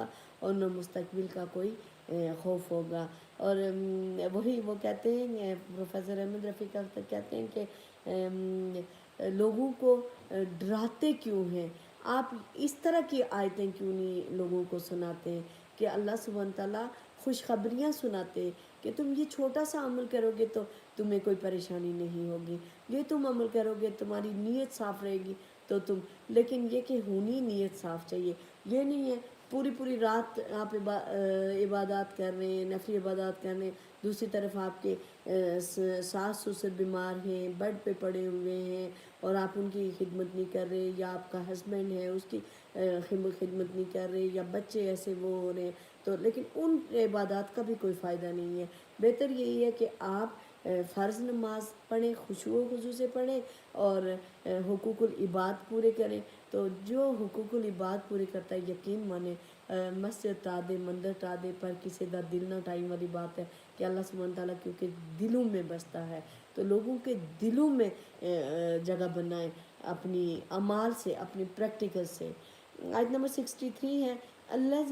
ہوگا اور نہ مستقبل کا کوئی خوف ہوگا۔ اور وہی وہ کہتے ہیں پروفیسر احمد رفیق کہتے ہیں کہ لوگوں کو ڈراتے کیوں ہیں، آپ اس طرح کی آیتیں کیوں نہیں لوگوں کو سناتے ہیں کہ اللہ سبحانہ تعالیٰ خوشخبریاں سناتے کہ تم یہ چھوٹا سا عمل کرو گے تو تمہیں کوئی پریشانی نہیں ہوگی، یہ تم عمل کرو گے تمہاری نیت صاف رہے گی تو تم، لیکن یہ کہ ہونی نیت صاف چاہیے، یہ نہیں ہے پوری رات آپ عبادات کر رہے ہیں، نفلی عبادات کر رہے ہیں، دوسری طرف آپ کے ساس سسر بیمار ہیں، بیڈ پہ پڑے ہوئے ہیں اور آپ ان کی خدمت نہیں کر رہے، یا آپ کا ہسبینڈ ہے اس کی خدمت نہیں کر رہے، یا بچے ایسے وہ ہو رہے ہیں، تو لیکن ان عبادات کا بھی کوئی فائدہ نہیں ہے۔ بہتر یہی ہے کہ آپ فرض نماز پڑھیں، خشوع و خضوع سے پڑھیں اور حقوق العباد پورے کریں۔ تو جو حقوق العباد پورے کرتا ہے یقین مانے مسجد ٹا دے مندر ٹا دے پر کسی دا دل نہ ٹائی والی بات ہے کہ اللہ سبحانہ تعالیٰ کیونکہ دلوں میں بستا ہے، تو لوگوں کے دلوں میں جگہ بنائیں اپنی اعمال سے، اپنی پریکٹیکل سے۔ آیت نمبر 63 ہے، اللہ